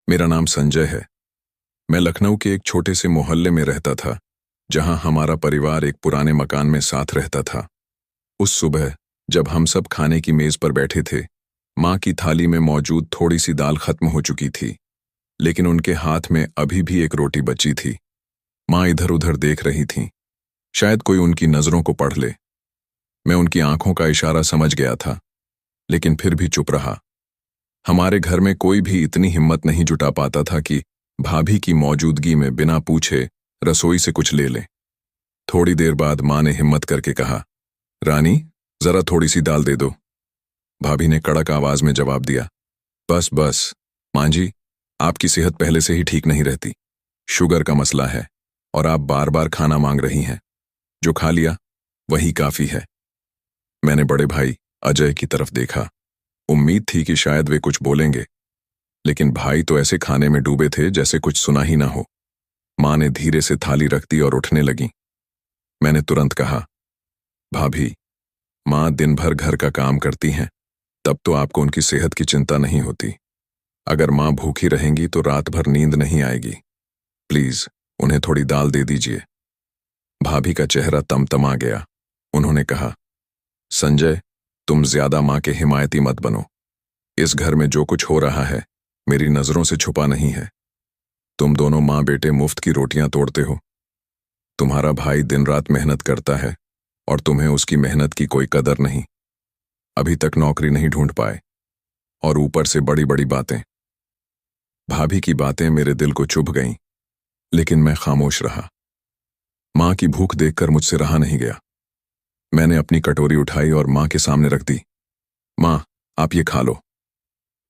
मेरा नाम संजय है। मैं लखनऊ के एक छोटे से मोहल्ले में रहता था, जहां हमारा परिवार एक पुराने मकान में साथ रहता था। उस सुबह जब हम सब खाने की मेज पर बैठे थे, माँ की थाली में मौजूद थोड़ी सी दाल खत्म हो चुकी थी, लेकिन उनके हाथ में अभी भी एक रोटी बची थी। माँ इधर उधर देख रही थीं, शायद कोई उनकी नजरों को पढ़ ले। मैं उनकी आंखों का इशारा समझ गया था, लेकिन फिर भी चुप रहा। हमारे घर में कोई भी इतनी हिम्मत नहीं जुटा पाता था कि भाभी की मौजूदगी में बिना पूछे रसोई से कुछ ले ले। थोड़ी देर बाद माँ ने हिम्मत करके कहा, रानी, जरा थोड़ी सी दाल दे दो। भाभी ने कड़क आवाज में जवाब दिया, बस बस माँ जी, आपकी सेहत पहले से ही ठीक नहीं रहती। शुगर का मसला है और आप बार बार खाना मांग रही हैं। जो खा लिया वही काफी है। मैंने बड़े भाई अजय की तरफ देखा। उम्मीद थी कि शायद वे कुछ बोलेंगे, लेकिन भाई तो ऐसे खाने में डूबे थे जैसे कुछ सुना ही ना हो। माँ ने धीरे से थाली रख दी और उठने लगी। मैंने तुरंत कहा, भाभी, माँ दिन भर घर का काम करती हैं, तब तो आपको उनकी सेहत की चिंता नहीं होती। अगर माँ भूखी रहेंगी तो रात भर नींद नहीं आएगी। प्लीज उन्हें थोड़ी दाल दे दीजिए। भाभी का चेहरा तमतमा गया। उन्होंने कहा, संजय, तुम ज्यादा माँ के हिमायती मत बनो। इस घर में जो कुछ हो रहा है मेरी नजरों से छुपा नहीं है। तुम दोनों माँ बेटे मुफ्त की रोटियां तोड़ते हो। तुम्हारा भाई दिन रात मेहनत करता है और तुम्हें उसकी मेहनत की कोई कदर नहीं। अभी तक नौकरी नहीं ढूंढ पाए और ऊपर से बड़ी बड़ी बातें। भाभी की बातें मेरे दिल को चुभ गईं, लेकिन मैं खामोश रहा। माँ की भूख देखकर मुझसे रहा नहीं गया। मैंने अपनी कटोरी उठाई और माँ के सामने रख दी। माँ, आप ये खा लो।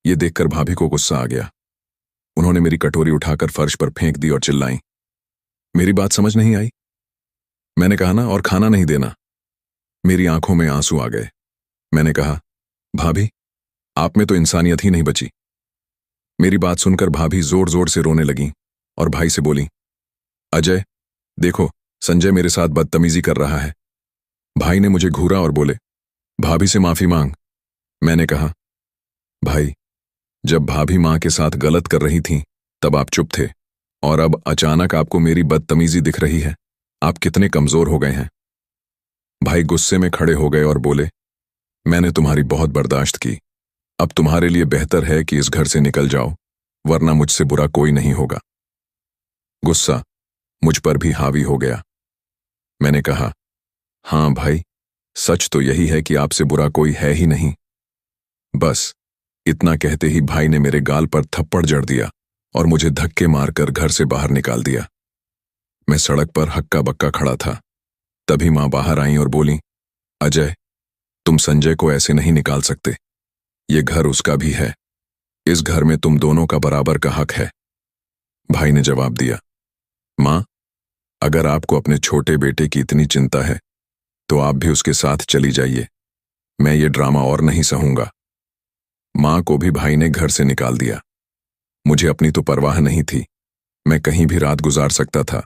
ये देखकर भाभी को गुस्सा आ गया। उन्होंने मेरी कटोरी उठाकर फर्श पर फेंक दी और चिल्लाई, मेरी बात समझ नहीं आई? मैंने कहा ना, और खाना नहीं देना। मेरी आंखों में आंसू आ गए। मैंने कहा, भाभी, आप में तो इंसानियत ही नहीं बची। मेरी बात सुनकर भाभी जोर जोर से रोने लगी और भाई से बोली, अजय, देखो, संजय मेरे साथ बदतमीजी कर रहा है। भाई ने मुझे घूरा और बोले, भाभी से माफी मांग। मैंने कहा, भाई, जब भाभी माँ के साथ गलत कर रही थीं, तब आप चुप थे, और अब अचानक आपको मेरी बदतमीजी दिख रही है। आप कितने कमजोर हो गए हैं। भाई गुस्से में खड़े हो गए और बोले, मैंने तुम्हारी बहुत बर्दाश्त की। अब तुम्हारे लिए बेहतर है कि इस घर से निकल जाओ, वरना मुझसे बुरा कोई नहीं होगा। गुस्सा मुझ पर भी हावी हो गया। मैंने कहा, हाँ भाई, सच तो यही है कि आपसे बुरा कोई है ही नहीं। बस इतना कहते ही भाई ने मेरे गाल पर थप्पड़ जड़ दिया और मुझे धक्के मारकर घर से बाहर निकाल दिया। मैं सड़क पर हक्का बक्का खड़ा था। तभी माँ बाहर आई और बोली, अजय, तुम संजय को ऐसे नहीं निकाल सकते। ये घर उसका भी है। इस घर में तुम दोनों का बराबर का हक है। भाई ने जवाब दिया, माँ, अगर आपको अपने छोटे बेटे की इतनी चिंता है तो आप भी उसके साथ चली जाइए। मैं ये ड्रामा और नहीं सहूंगा। माँ को भी भाई ने घर से निकाल दिया। मुझे अपनी तो परवाह नहीं थी। मैं कहीं भी रात गुजार सकता था,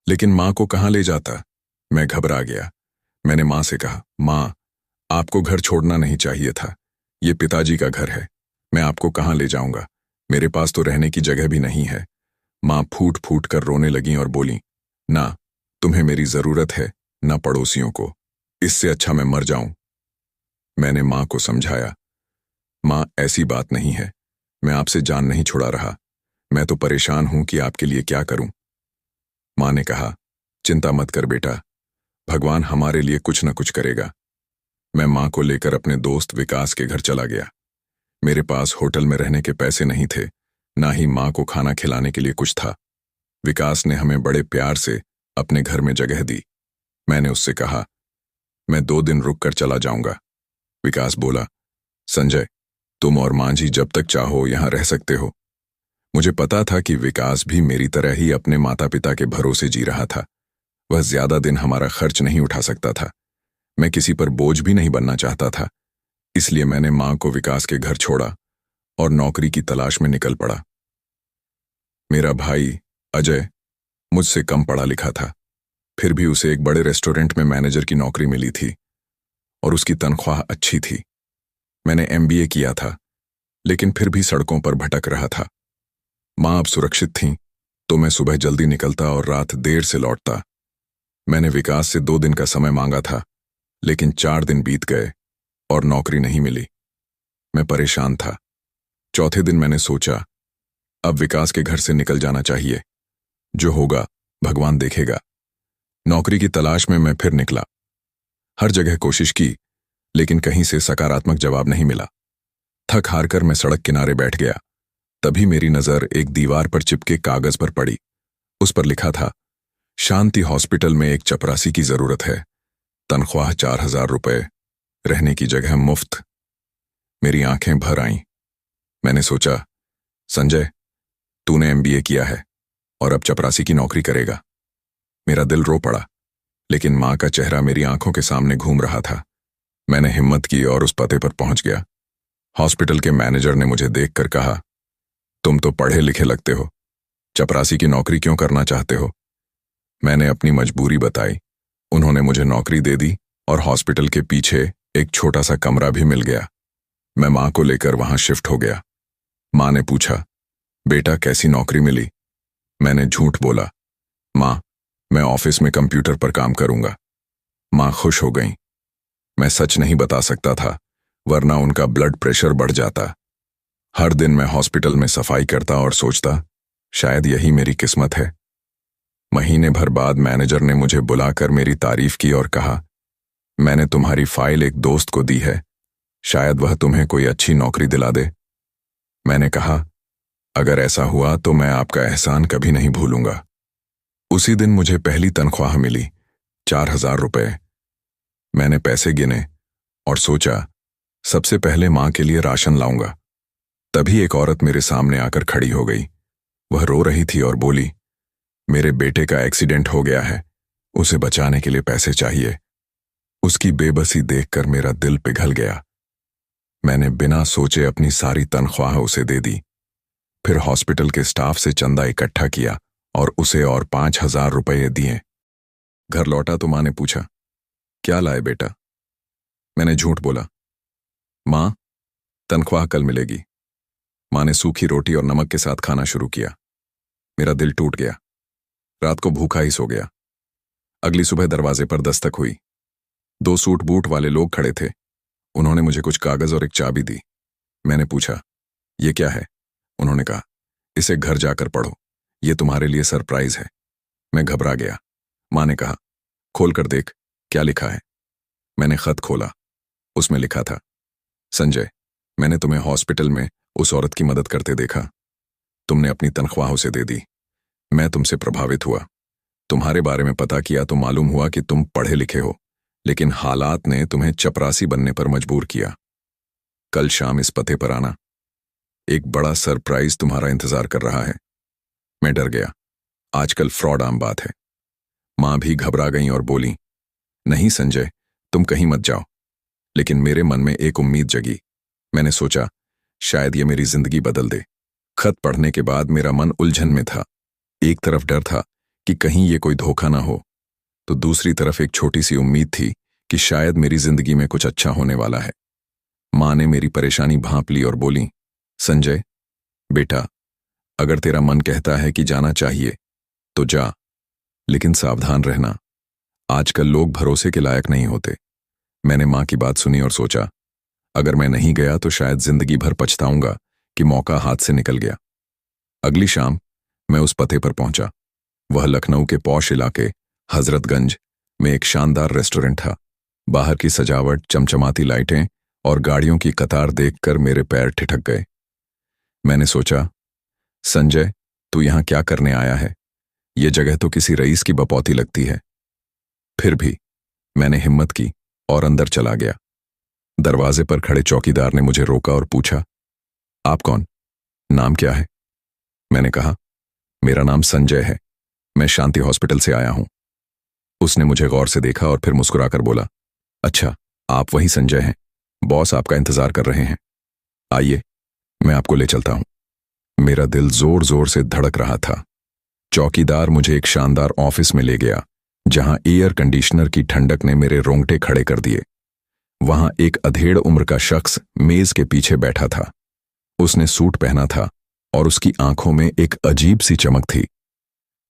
लेकिन माँ को कहाँ ले जाता? मैं घबरा गया। मैंने माँ से कहा, माँ, आपको घर छोड़ना नहीं चाहिए था। ये पिताजी का घर है। मैं आपको कहाँ ले जाऊंगा? मेरे पास तो रहने की जगह भी नहीं है। माँ फूट फूट कर रोने लगी और बोली, ना, तुम्हें मेरी जरूरत है, ना पड़ोसियों को। इससे अच्छा मैं मर जाऊं। मैंने माँ को समझाया, माँ, ऐसी बात नहीं है। मैं आपसे जान नहीं छुड़ा रहा। मैं तो परेशान हूं कि आपके लिए क्या करूं। माँ ने कहा, चिंता मत कर बेटा, भगवान हमारे लिए कुछ न कुछ करेगा। मैं माँ को लेकर अपने दोस्त विकास के घर चला गया। मेरे पास होटल में रहने के पैसे नहीं थे, ना ही माँ को खाना खिलाने के लिए कुछ था। विकास ने हमें बड़े प्यार से अपने घर में जगह दी। मैंने उससे कहा, मैं 2 दिन रुक कर चला जाऊंगा। विकास बोला, संजय, तुम और माँ जी जब तक चाहो यहां रह सकते हो। मुझे पता था कि विकास भी मेरी तरह ही अपने माता पिता के भरोसे जी रहा था। वह ज्यादा दिन हमारा खर्च नहीं उठा सकता था। मैं किसी पर बोझ भी नहीं बनना चाहता था। इसलिए मैंने माँ को विकास के घर छोड़ा और नौकरी की तलाश में निकल पड़ा। मेरा भाई अजय मुझसे कम पढ़ा लिखा था, फिर भी उसे एक बड़े रेस्टोरेंट में मैनेजर की नौकरी मिली थी और उसकी तनख्वाह अच्छी थी। मैंने एमबीए किया था, लेकिन फिर भी सड़कों पर भटक रहा था। माँ अब सुरक्षित थीं, तो मैं सुबह जल्दी निकलता और रात देर से लौटता। मैंने विकास से 2 दिन का समय मांगा था, लेकिन 4 दिन बीत गए और नौकरी नहीं मिली। मैं परेशान था। चौथे दिन मैंने सोचा, अब विकास के घर से निकल जाना चाहिए। जो होगा भगवान देखेगा। नौकरी की तलाश में मैं फिर निकला। हर जगह कोशिश की, लेकिन कहीं से सकारात्मक जवाब नहीं मिला। थक हार कर मैं सड़क किनारे बैठ गया। तभी मेरी नजर एक दीवार पर चिपके कागज पर पड़ी। उस पर लिखा था, शांति हॉस्पिटल में एक चपरासी की जरूरत है। तनख्वाह 4000 रुपए, रहने की जगह मुफ्त। मेरी आंखें भर आईं। मैंने सोचा, संजय, तूने एमबीए किया है और अब चपरासी की नौकरी करेगा। मेरा दिल रो पड़ा, लेकिन मां का चेहरा मेरी आंखों के सामने घूम रहा था। मैंने हिम्मत की और उस पते पर पहुंच गया। हॉस्पिटल के मैनेजर ने मुझे देखकर कहा, तुम तो पढ़े लिखे लगते हो, चपरासी की नौकरी क्यों करना चाहते हो? मैंने अपनी मजबूरी बताई। उन्होंने मुझे नौकरी दे दी और हॉस्पिटल के पीछे एक छोटा सा कमरा भी मिल गया। मैं मां को लेकर वहां शिफ्ट हो गया। मां ने पूछा, बेटा कैसी नौकरी मिली? मैंने झूठ बोला, मां, मैं ऑफिस में कंप्यूटर पर काम करूंगा। मां खुश हो गईं। मैं सच नहीं बता सकता था, वरना उनका ब्लड प्रेशर बढ़ जाता। हर दिन मैं हॉस्पिटल में सफाई करता और सोचता, शायद यही मेरी किस्मत है। महीने भर बाद मैनेजर ने मुझे बुलाकर मेरी तारीफ की और कहा, मैंने तुम्हारी फाइल एक दोस्त को दी है, शायद वह तुम्हें कोई अच्छी नौकरी दिला दे। मैंने कहा, अगर ऐसा हुआ तो मैं आपका एहसान कभी नहीं भूलूंगा। उसी दिन मुझे पहली तनख्वाह मिली, 4000 रुपए। मैंने पैसे गिने और सोचा, सबसे पहले मां के लिए राशन लाऊंगा। तभी एक औरत मेरे सामने आकर खड़ी हो गई। वह रो रही थी और बोली, मेरे बेटे का एक्सीडेंट हो गया है, उसे बचाने के लिए पैसे चाहिए। उसकी बेबसी देखकर मेरा दिल पिघल गया। मैंने बिना सोचे अपनी सारी तनख्वाह उसे दे दी। फिर हॉस्पिटल के स्टाफ से चंदा इकट्ठा किया और उसे और 5000 रुपये दिए। घर लौटा तो मां ने पूछा, क्या लाए बेटा? मैंने झूठ बोला, मां, तनख्वाह कल मिलेगी। मां ने सूखी रोटी और नमक के साथ खाना शुरू किया। मेरा दिल टूट गया। रात को भूखा ही सो गया। अगली सुबह दरवाजे पर दस्तक हुई। 2 सूट बूट वाले लोग खड़े थे। उन्होंने मुझे कुछ कागज और एक चाबी दी। मैंने पूछा, ये क्या है? उन्होंने कहा, इसे घर जाकर पढ़ो, ये तुम्हारे लिए सरप्राइज है। मैं घबरा गया। मां ने कहा, खोल कर देख, क्या लिखा है? मैंने खत खोला। उसमें लिखा था, संजय, मैंने तुम्हें हॉस्पिटल में उस औरत की मदद करते देखा। तुमने अपनी तनख्वाह उसे दे दी। मैं तुमसे प्रभावित हुआ। तुम्हारे बारे में पता किया तो मालूम हुआ कि तुम पढ़े लिखे हो, लेकिन हालात ने तुम्हें चपरासी बनने पर मजबूर किया। कल शाम इस पते पर आना, एक बड़ा सरप्राइज तुम्हारा इंतजार कर रहा है। मैं डर गया। आजकल फ्रॉड आम बात है। मां भी घबरा गई और बोली, नहीं संजय, तुम कहीं मत जाओ। लेकिन मेरे मन में एक उम्मीद जगी। मैंने सोचा, शायद ये मेरी जिंदगी बदल दे। खत पढ़ने के बाद मेरा मन उलझन में था। एक तरफ डर था कि कहीं ये कोई धोखा ना हो, तो दूसरी तरफ एक छोटी सी उम्मीद थी कि शायद मेरी जिंदगी में कुछ अच्छा होने वाला है। मां ने मेरी परेशानी भांप ली और बोली, संजय बेटा, अगर तेरा मन कहता है कि जाना चाहिए तो जा, लेकिन सावधान रहना। आजकल लोग भरोसे के लायक नहीं होते। मैंने मां की बात सुनी और सोचा, अगर मैं नहीं गया तो शायद जिंदगी भर पछताऊंगा कि मौका हाथ से निकल गया। अगली शाम मैं उस पते पर पहुंचा। वह लखनऊ के पौश इलाके हजरतगंज में एक शानदार रेस्टोरेंट था। बाहर की सजावट, चमचमाती लाइटें और गाड़ियों की कतार देखकर मेरे पैर ठिठक गए। मैंने सोचा, संजय, तू यहां क्या करने आया है? ये जगह तो किसी रईस की बपौती लगती है। फिर भी मैंने हिम्मत की और अंदर चला गया। दरवाजे पर खड़े चौकीदार ने मुझे रोका और पूछा, आप कौन? नाम क्या है? मैंने कहा, मेरा नाम संजय है, मैं शांति हॉस्पिटल से आया हूं। उसने मुझे गौर से देखा और फिर मुस्कुराकर बोला, अच्छा, आप वही संजय हैं, बॉस आपका इंतजार कर रहे हैं। आइए, मैं आपको ले चलता हूं। मेरा दिल जोर जोर से धड़क रहा था। चौकीदार मुझे एक शानदार ऑफिस में ले गया, जहां एयर कंडीशनर की ठंडक ने मेरे रोंगटे खड़े कर दिए। वहां एक अधेड़ उम्र का शख्स मेज के पीछे बैठा था। उसने सूट पहना था और उसकी आंखों में एक अजीब सी चमक थी।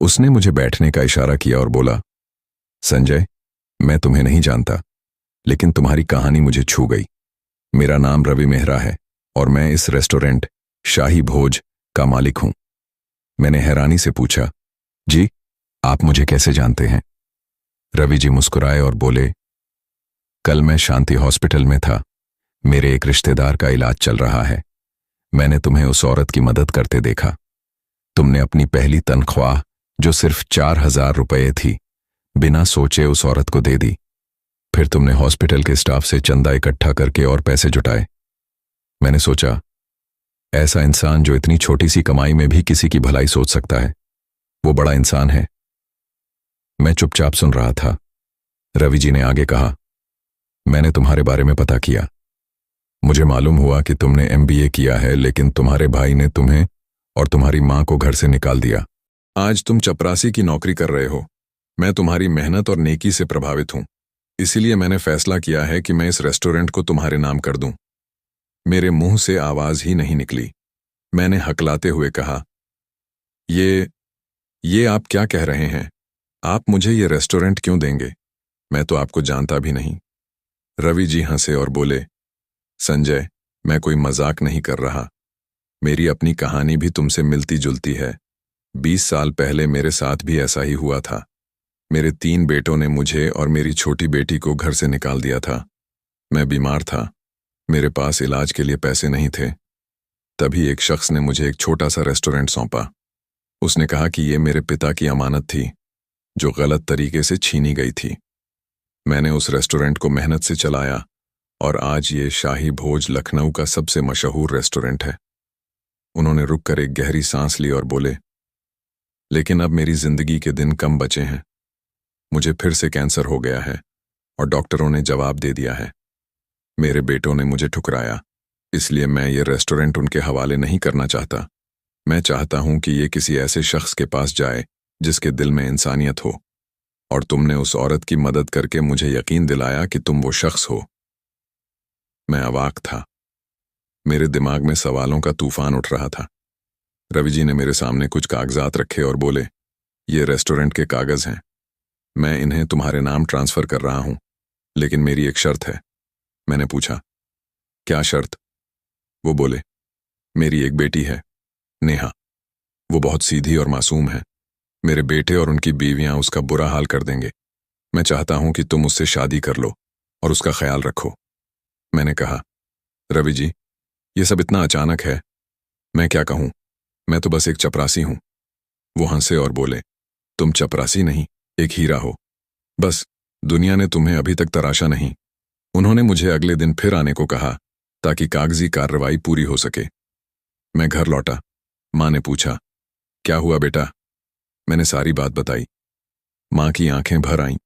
उसने मुझे बैठने का इशारा किया और बोला, संजय, मैं तुम्हें नहीं जानता, लेकिन तुम्हारी कहानी मुझे छू गई। मेरा नाम रवि मेहरा है और मैं इस रेस्टोरेंट शाही भोज का मालिक हूं। मैंने हैरानी से पूछा, जी, आप मुझे कैसे जानते हैं? रवि जी मुस्कुराए और बोले, कल मैं शांति हॉस्पिटल में था। मेरे एक रिश्तेदार का इलाज चल रहा है। मैंने तुम्हें उस औरत की मदद करते देखा। तुमने अपनी पहली तनख्वाह, जो सिर्फ 4,000 रुपये थी, बिना सोचे उस औरत को दे दी। फिर तुमने हॉस्पिटल के स्टाफ से चंदा इकट्ठा करके और पैसे जुटाए। मैंने सोचा, ऐसा इंसान जो इतनी छोटी सी कमाई में भी किसी की भलाई सोच सकता है, वो बड़ा इंसान है। मैं चुपचाप सुन रहा था। रवि जी ने आगे कहा, मैंने तुम्हारे बारे में पता किया। मुझे मालूम हुआ कि तुमने एमबीए किया है, लेकिन तुम्हारे भाई ने तुम्हें और तुम्हारी मां को घर से निकाल दिया। आज तुम चपरासी की नौकरी कर रहे हो। मैं तुम्हारी मेहनत और नेकी से प्रभावित हूं, इसीलिए मैंने फैसला किया है कि मैं इस रेस्टोरेंट को तुम्हारे नाम कर दूं। मेरे मुंह से आवाज ही नहीं निकली। मैंने हकलाते हुए कहा, ये आप क्या कह रहे हैं? आप मुझे ये रेस्टोरेंट क्यों देंगे? मैं तो आपको जानता भी नहीं। रवि जी हंसे और बोले, संजय, मैं कोई मजाक नहीं कर रहा। मेरी अपनी कहानी भी तुमसे मिलती जुलती है। 20 साल पहले मेरे साथ भी ऐसा ही हुआ था। मेरे 3 बेटों ने मुझे और मेरी छोटी बेटी को घर से निकाल दिया था। मैं बीमार था, मेरे पास इलाज के लिए पैसे नहीं थे। तभी एक शख्स ने मुझे एक छोटा सा रेस्टोरेंट सौंपा। उसने कहा कि ये मेरे पिता की अमानत थी, जो गलत तरीके से छीनी गई थी। मैंने उस रेस्टोरेंट को मेहनत से चलाया और आज ये शाही भोज लखनऊ का सबसे मशहूर रेस्टोरेंट है। उन्होंने रुककर एक गहरी सांस ली और बोले, लेकिन अब मेरी जिंदगी के दिन कम बचे हैं। मुझे फिर से कैंसर हो गया है और डॉक्टरों ने जवाब दे दिया है। मेरे बेटों ने मुझे ठुकराया, इसलिए मैं ये रेस्टोरेंट उनके हवाले नहीं करना चाहता। मैं चाहता हूं कि ये किसी ऐसे शख्स के पास जाए जिसके दिल में इंसानियत हो, और तुमने उस औरत की मदद करके मुझे यकीन दिलाया कि तुम वो शख्स हो। मैं अवाक था। मेरे दिमाग में सवालों का तूफान उठ रहा था। रवि जी ने मेरे सामने कुछ कागजात रखे और बोले, ये रेस्टोरेंट के कागज हैं। मैं इन्हें तुम्हारे नाम ट्रांसफर कर रहा हूं, लेकिन मेरी एक शर्त है। मैंने पूछा, क्या शर्त? वो बोले, मेरी एक बेटी है, नेहा। वो बहुत सीधी और मासूम है। मेरे बेटे और उनकी बीवियां उसका बुरा हाल कर देंगे। मैं चाहता हूं कि तुम उससे शादी कर लो और उसका ख्याल रखो। मैंने कहा, रवि जी, ये सब इतना अचानक है। मैं क्या कहूं? मैं तो बस एक चपरासी हूं। वो हंसे और बोले, तुम चपरासी नहीं, एक हीरा हो। बस दुनिया ने तुम्हें अभी तक तराशा नहीं। उन्होंने मुझे अगले दिन फिर आने को कहा ताकि कागजी कार्रवाई पूरी हो सके। मैं घर लौटा। मां ने पूछा, क्या हुआ बेटा? मैंने सारी बात बताई। मां की आंखें भर आईं।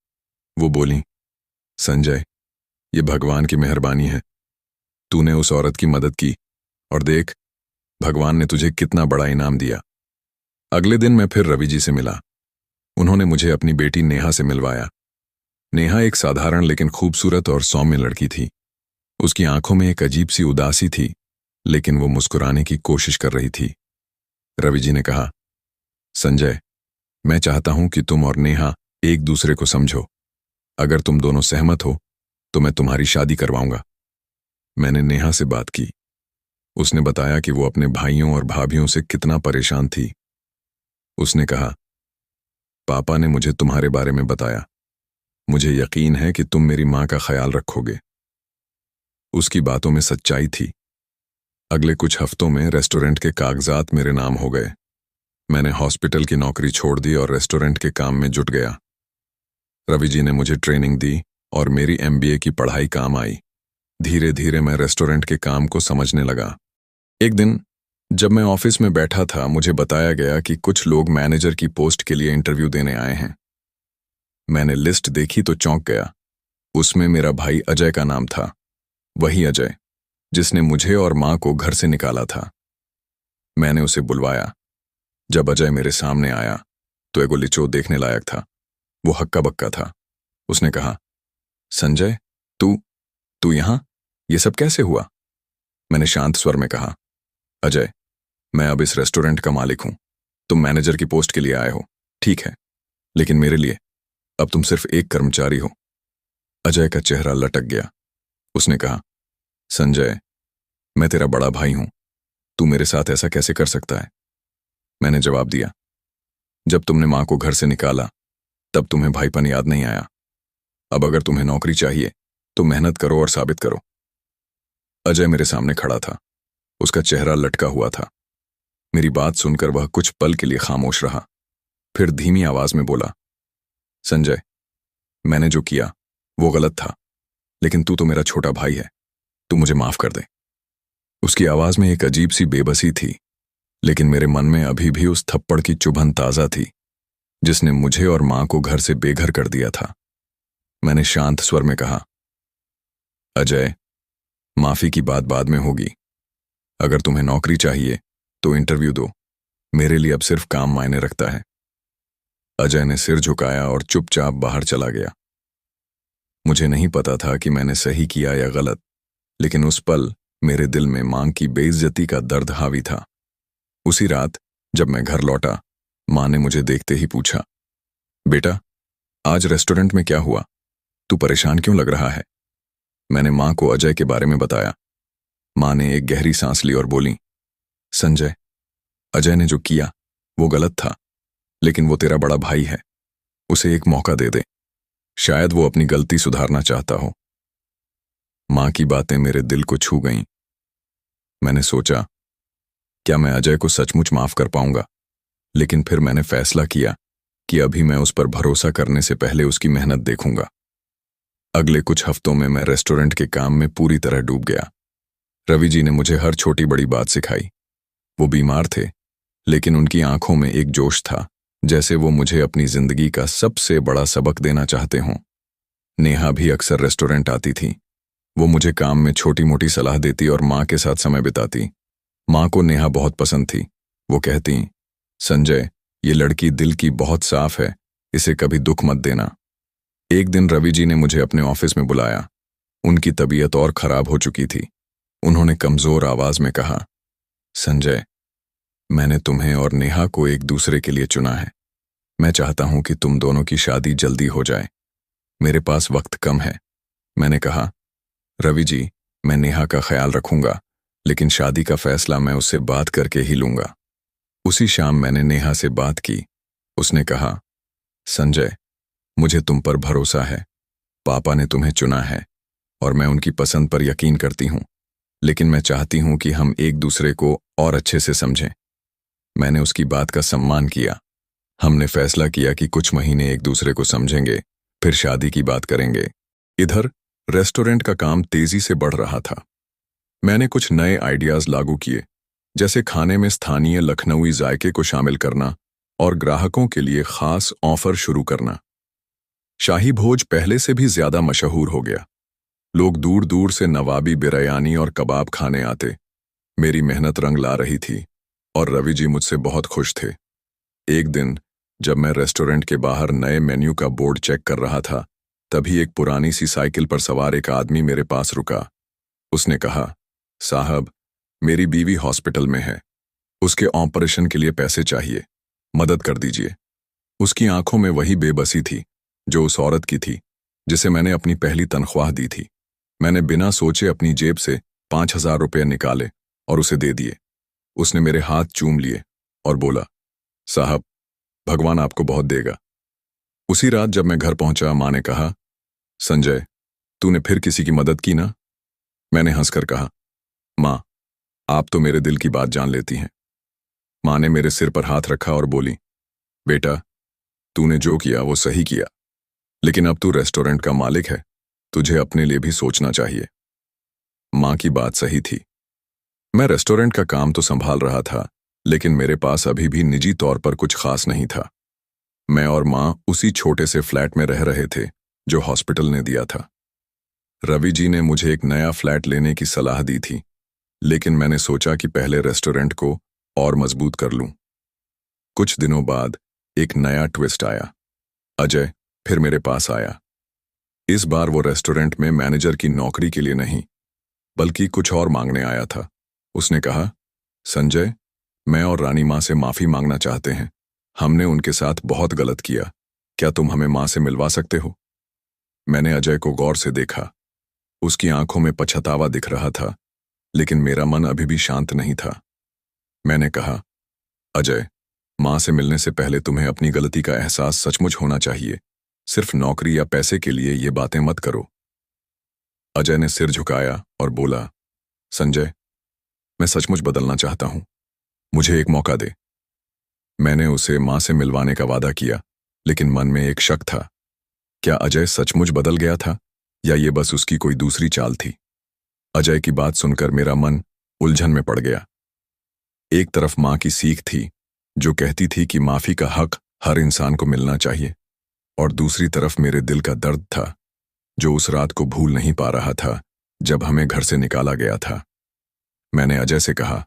वो बोली, संजय, ये भगवान की मेहरबानी है। तूने उस औरत की मदद की और देख, भगवान ने तुझे कितना बड़ा इनाम दिया। अगले दिन मैं फिर रवि जी से मिला। उन्होंने मुझे अपनी बेटी नेहा से मिलवाया। नेहा एक साधारण लेकिन खूबसूरत और सौम्य लड़की थी। उसकी आंखों में एक अजीब सी उदासी थी, लेकिन वो मुस्कुराने की कोशिश कर रही थी। रवि जी ने कहा, संजय, मैं चाहता हूं कि तुम और नेहा एक दूसरे को समझो। अगर तुम दोनों सहमत हो तो मैं तुम्हारी शादी करवाऊंगा। मैंने नेहा से बात की। उसने बताया कि वो अपने भाइयों और भाभियों से कितना परेशान थी। उसने कहा, पापा ने मुझे तुम्हारे बारे में बताया। मुझे यकीन है कि तुम मेरी मां का ख्याल रखोगे। उसकी बातों में सच्चाई थी। अगले कुछ हफ्तों में रेस्टोरेंट के कागजात मेरे नाम हो गए। मैंने हॉस्पिटल की नौकरी छोड़ दी और रेस्टोरेंट के काम में जुट गया। रवि जी ने मुझे ट्रेनिंग दी और मेरी एमबीए की पढ़ाई काम आई। धीरे धीरे मैं रेस्टोरेंट के काम को समझने लगा। एक दिन जब मैं ऑफिस में बैठा था, मुझे बताया गया कि कुछ लोग मैनेजर की पोस्ट के लिए इंटरव्यू देने आए हैं। मैंने लिस्ट देखी तो चौंक गया। उसमें मेरा भाई अजय का नाम था, वही अजय जिसने मुझे और मां को घर से निकाला था। मैंने उसे बुलवाया। जब अजय मेरे सामने आया तो एगो लिचो देखने लायक था। वो हक्का बक्का था। उसने कहा, संजय, तू यहां? ये सब कैसे हुआ? मैंने शांत स्वर में कहा, अजय, मैं अब इस रेस्टोरेंट का मालिक हूं। तुम मैनेजर की पोस्ट के लिए आए हो, ठीक है, लेकिन मेरे लिए अब तुम सिर्फ एक कर्मचारी हो। अजय का चेहरा लटक गया। उसने कहा, संजय, मैं तेरा बड़ा भाई हूं, तू मेरे साथ ऐसा कैसे कर सकता है? मैंने जवाब दिया, जब तुमने मां को घर से निकाला तब तुम्हें भाईपन याद नहीं आया। अब अगर तुम्हें नौकरी चाहिए तो मेहनत करो और साबित करो। अजय मेरे सामने खड़ा था, उसका चेहरा लटका हुआ था। मेरी बात सुनकर वह कुछ पल के लिए खामोश रहा, फिर धीमी आवाज में बोला, संजय, मैंने जो किया वो गलत था, लेकिन तू तो मेरा छोटा भाई है, तू मुझे माफ कर दे। उसकी आवाज में एक अजीब सी बेबसी थी, लेकिन मेरे मन में अभी भी उस थप्पड़ की चुभन ताजा थी जिसने मुझे और मां को घर से बेघर कर दिया था। मैंने शांत स्वर में कहा, अजय, माफी की बात बाद में होगी। अगर तुम्हें नौकरी चाहिए तो इंटरव्यू दो, मेरे लिए अब सिर्फ काम मायने रखता है। अजय ने सिर झुकाया और चुपचाप बाहर चला गया। मुझे नहीं पता था कि मैंने सही किया या गलत, लेकिन उस पल मेरे दिल में मां की बेइज्जती का दर्द हावी था। उसी रात जब मैं घर लौटा, मां ने मुझे देखते ही पूछा, बेटा, आज रेस्टोरेंट में क्या हुआ? तू परेशान क्यों लग रहा है? मैंने मां को अजय के बारे में बताया। मां ने एक गहरी सांस ली और बोली, संजय, अजय ने जो किया वो गलत था, लेकिन वो तेरा बड़ा भाई है, उसे एक मौका दे दे, शायद वो अपनी गलती सुधारना चाहता हो। मां की बातें मेरे दिल को छू गईं। मैंने सोचा, क्या मैं अजय को सचमुच माफ कर पाऊंगा? लेकिन फिर मैंने फैसला किया कि अभी मैं उस पर भरोसा करने से पहले उसकी मेहनत देखूंगा। अगले कुछ हफ्तों में मैं रेस्टोरेंट के काम में पूरी तरह डूब गया। रवि जी ने मुझे हर छोटी बड़ी बात सिखाई। वो बीमार थे, लेकिन उनकी आंखों में एक जोश था, जैसे वो मुझे अपनी जिंदगी का सबसे बड़ा सबक देना चाहते हों। नेहा भी अक्सर रेस्टोरेंट आती थी। वो मुझे काम में छोटी मोटी सलाह देती और माँ के साथ समय बिताती। माँ को नेहा बहुत पसंद थी। वो कहती, संजय, ये लड़की दिल की बहुत साफ है, इसे कभी दुख मत देना। एक दिन रवि जी ने मुझे अपने ऑफिस में बुलाया। उनकी तबीयत और खराब हो चुकी थी। उन्होंने कमजोर आवाज में कहा, संजय, मैंने तुम्हें और नेहा को एक दूसरे के लिए चुना है। मैं चाहता हूं कि तुम दोनों की शादी जल्दी हो जाए। मेरे पास वक्त कम है। मैंने कहा, रवि जी, मैं नेहा का ख्याल रखूंगा, लेकिन शादी का फैसला मैं उससे बात करके ही लूंगा। उसी शाम मैंने नेहा से बात की। उसने कहा, संजय, मुझे तुम पर भरोसा है। पापा ने तुम्हें चुना है और मैं उनकी पसंद पर यकीन करती हूं, लेकिन मैं चाहती हूं कि हम एक दूसरे को और अच्छे से समझें। मैंने उसकी बात का सम्मान किया। हमने फैसला किया कि कुछ महीने एक दूसरे को समझेंगे, फिर शादी की बात करेंगे। इधर रेस्टोरेंट का काम तेजी से बढ़ रहा था। मैंने कुछ नए आइडियाज लागू किए, जैसे खाने में स्थानीय लखनऊई जायके को शामिल करना और ग्राहकों के लिए खास ऑफर शुरू करना। शाही भोज पहले से भी ज्यादा मशहूर हो गया। लोग दूर दूर से नवाबी बिरयानी और कबाब खाने आते। मेरी मेहनत रंग ला रही थी और रवि जी मुझसे बहुत खुश थे। एक दिन जब मैं रेस्टोरेंट के बाहर नए मेन्यू का बोर्ड चेक कर रहा था, तभी एक पुरानी सी साइकिल पर सवार एक आदमी मेरे पास रुका। उसने कहा, साहब, मेरी बीवी हॉस्पिटल में है, उसके ऑपरेशन के लिए पैसे चाहिए, मदद कर दीजिए। उसकी आंखों में वही बेबसी थी जो उस औरत की थी जिसे मैंने अपनी पहली तनख्वाह दी थी। मैंने बिना सोचे अपनी जेब से 5,000 रुपये निकाले और उसे दे दिए। उसने मेरे हाथ चूम लिए और बोला, साहब, भगवान आपको बहुत देगा। उसी रात जब मैं घर पहुंचा, मां ने कहा, संजय, तूने फिर किसी की मदद की ना? मैंने हंसकर कहा, मां, आप तो मेरे दिल की बात जान लेती हैं। मां ने मेरे सिर पर हाथ रखा और बोली, बेटा, तूने जो किया वो सही किया, लेकिन अब तू रेस्टोरेंट का मालिक है, तुझे अपने लिए भी सोचना चाहिए। मां की बात सही थी। मैं रेस्टोरेंट का काम तो संभाल रहा था, लेकिन मेरे पास अभी भी निजी तौर पर कुछ खास नहीं था। मैं और मां उसी छोटे से फ्लैट में रह रहे थे जो हॉस्पिटल ने दिया था। रवि जी ने मुझे एक नया फ्लैट लेने की सलाह दी थी, लेकिन मैंने सोचा कि पहले रेस्टोरेंट को और मजबूत कर लूं। कुछ दिनों बाद एक नया ट्विस्ट आया। अजय फिर मेरे पास आया। इस बार वो रेस्टोरेंट में मैनेजर की नौकरी के लिए नहीं, बल्कि कुछ और मांगने आया था। उसने कहा, संजय, मैं और रानी माँ से माफ़ी मांगना चाहते हैं। हमने उनके साथ बहुत गलत किया। क्या तुम हमें माँ से मिलवा सकते हो? मैंने अजय को गौर से देखा। उसकी आंखों में पछतावा दिख रहा था, लेकिन मेरा मन अभी भी शांत नहीं था। मैंने कहा, अजय, माँ से मिलने से पहले तुम्हें अपनी गलती का एहसास सचमुच होना चाहिए। सिर्फ नौकरी या पैसे के लिए ये बातें मत करो। अजय ने सिर झुकाया और बोला, संजय, मैं सचमुच बदलना चाहता हूं। मुझे एक मौका दे। मैंने उसे माँ से मिलवाने का वादा किया, लेकिन मन में एक शक था। क्या अजय सचमुच बदल गया था या ये बस उसकी कोई दूसरी चाल थी? अजय की बात सुनकर मेरा मन उलझन में पड़ गया। एक तरफ माँ की सीख थी, जो कहती थी कि माफी का हक हर इंसान को मिलना चाहिए, और दूसरी तरफ मेरे दिल का दर्द था, जो उस रात को भूल नहीं पा रहा था जब हमें घर से निकाला गया था। मैंने अजय से कहा,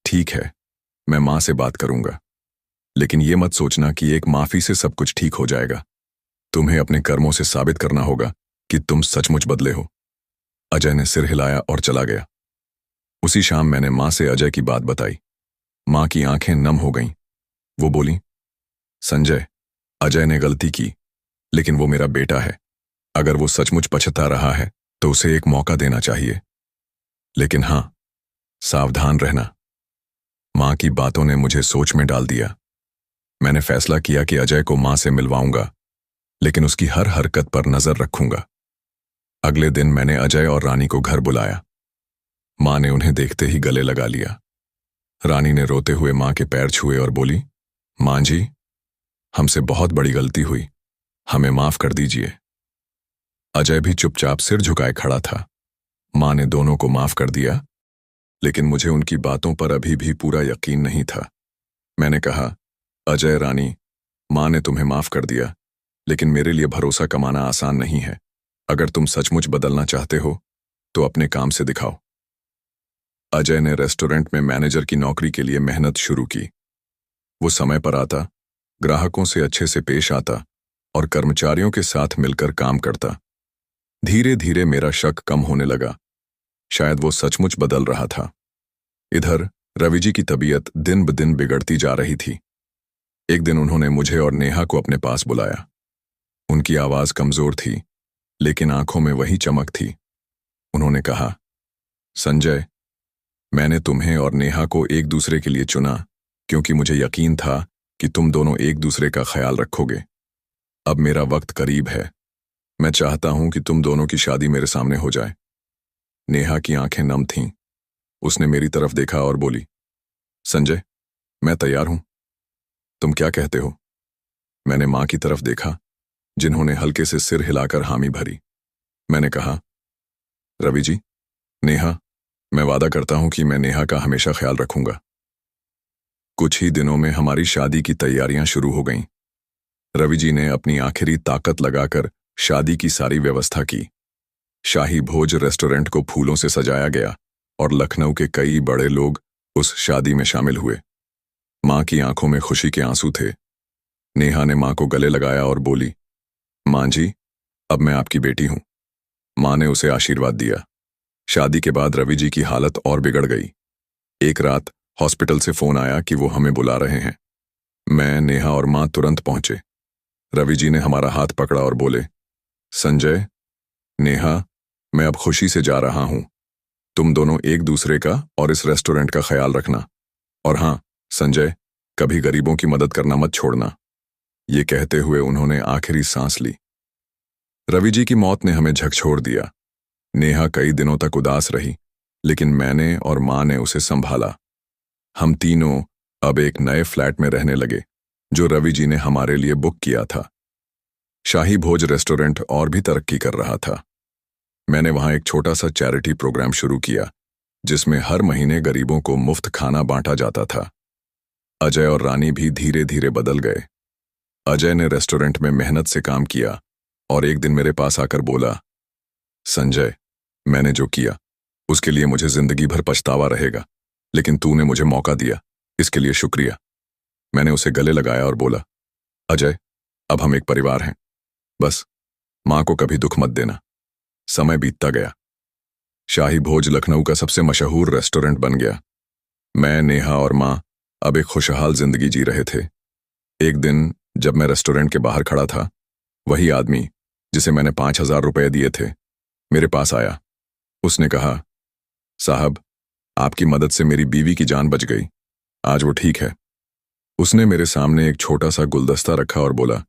ठीक है, मैं माँ से बात करूंगा, लेकिन ये मत सोचना कि एक माफी से सब कुछ ठीक हो जाएगा। तुम्हें अपने कर्मों से साबित करना होगा कि तुम सचमुच बदले हो। अजय ने सिर हिलाया और चला गया। उसी शाम मैंने माँ से अजय की बात बताई। माँ की आंखें नम हो गईं। वो बोली, संजय, अजय ने गलती की, लेकिन वो मेरा बेटा है। अगर वो सचमुच पछता रहा है तो उसे एक मौका देना चाहिए। लेकिन हाँ, सावधान रहना। माँ की बातों ने मुझे सोच में डाल दिया। मैंने फैसला किया कि अजय को माँ से मिलवाऊंगा, लेकिन उसकी हर हरकत पर नजर रखूंगा। अगले दिन मैंने अजय और रानी को घर बुलाया। माँ ने उन्हें देखते ही गले लगा लिया। रानी ने रोते हुए माँ के पैर छुए और बोली, माँ जी, हमसे बहुत बड़ी गलती हुई, हमें माफ कर दीजिए। अजय भी चुपचाप सिर झुकाए खड़ा था। माँ ने दोनों को माफ कर दिया, लेकिन मुझे उनकी बातों पर अभी भी पूरा यकीन नहीं था। मैंने कहा, अजय, रानी, माँ ने तुम्हें माफ कर दिया, लेकिन मेरे लिए भरोसा कमाना आसान नहीं है। अगर तुम सचमुच बदलना चाहते हो तो अपने काम से दिखाओ। अजय ने रेस्टोरेंट में मैनेजर की नौकरी के लिए मेहनत शुरू की। वो समय पर आता, ग्राहकों से अच्छे से पेश आता और कर्मचारियों के साथ मिलकर काम करता। धीरे धीरे मेरा शक कम होने लगा। शायद वो सचमुच बदल रहा था। इधर रवि जी की तबीयत दिन ब दिन बिगड़ती जा रही थी। एक दिन उन्होंने मुझे और नेहा को अपने पास बुलाया। उनकी आवाज कमजोर थी, लेकिन आंखों में वही चमक थी। उन्होंने कहा, संजय, मैंने तुम्हें और नेहा को एक दूसरे के लिए चुना क्योंकि मुझे यकीन था कि तुम दोनों एक दूसरे का ख्याल रखोगे। अब मेरा वक्त करीब है। मैं चाहता हूं कि तुम दोनों की शादी मेरे सामने हो जाए। नेहा की आंखें नम थीं। उसने मेरी तरफ देखा और बोली, संजय, मैं तैयार हूं। तुम क्या कहते हो? मैंने मां की तरफ देखा, जिन्होंने हल्के से सिर हिलाकर हामी भरी। मैंने कहा, रवि जी, नेहा, मैं वादा करता हूं कि मैं नेहा का हमेशा ख्याल रखूंगा। कुछ ही दिनों में हमारी शादी की तैयारियां शुरू हो गईं। रवि जी ने अपनी आखिरी ताकत लगाकर शादी की सारी व्यवस्था की। शाही भोज रेस्टोरेंट को फूलों से सजाया गया और लखनऊ के कई बड़े लोग उस शादी में शामिल हुए। मां की आंखों में खुशी के आंसू थे। नेहा ने मां को गले लगाया और बोली, मां जी, अब मैं आपकी बेटी हूं। मां ने उसे आशीर्वाद दिया। शादी के बाद रवि जी की हालत और बिगड़ गई। एक रात हॉस्पिटल से फोन आया कि वो हमें बुला रहे हैं। मैं, नेहा और मां तुरंत पहुंचे। रवि जी ने हमारा हाथ पकड़ा और बोले, संजय, नेहा, मैं अब खुशी से जा रहा हूं। तुम दोनों एक दूसरे का और इस रेस्टोरेंट का ख्याल रखना। और हां, संजय, कभी गरीबों की मदद करना मत छोड़ना। ये कहते हुए उन्होंने आखिरी सांस ली। रवि जी की मौत ने हमें झकझोर दिया। नेहा कई दिनों तक उदास रही, लेकिन मैंने और मां ने उसे संभाला। हम तीनों अब एक नए फ्लैट में रहने लगे, जो रवि जी ने हमारे लिए बुक किया था। शाही भोज रेस्टोरेंट और भी तरक्की कर रहा था। मैंने वहां एक छोटा सा चैरिटी प्रोग्राम शुरू किया, जिसमें हर महीने गरीबों को मुफ्त खाना बांटा जाता था। अजय और रानी भी धीरे धीरे बदल गए। अजय ने रेस्टोरेंट में मेहनत से काम किया और एक दिन मेरे पास आकर बोला, संजय, मैंने जो किया उसके लिए मुझे जिंदगी भर पछतावा रहेगा, लेकिन तूने मुझे मौका दिया, इसके लिए शुक्रिया। मैंने उसे गले लगाया और बोला, अजय, अब हम एक परिवार हैं। बस मां को कभी दुख मत देना। समय बीतता गया। शाही भोज लखनऊ का सबसे मशहूर रेस्टोरेंट बन गया। मैं, नेहा और मां अब एक खुशहाल जिंदगी जी रहे थे। एक दिन जब मैं रेस्टोरेंट के बाहर खड़ा था, वही आदमी जिसे मैंने 5,000 रुपए दिए थे मेरे पास आया। उसने कहा, साहब, आपकी मदद से मेरी बीवी की जान बच गई। आज वो ठीक है। उसने मेरे सामने एक छोटा सा गुलदस्ता रखा और बोला,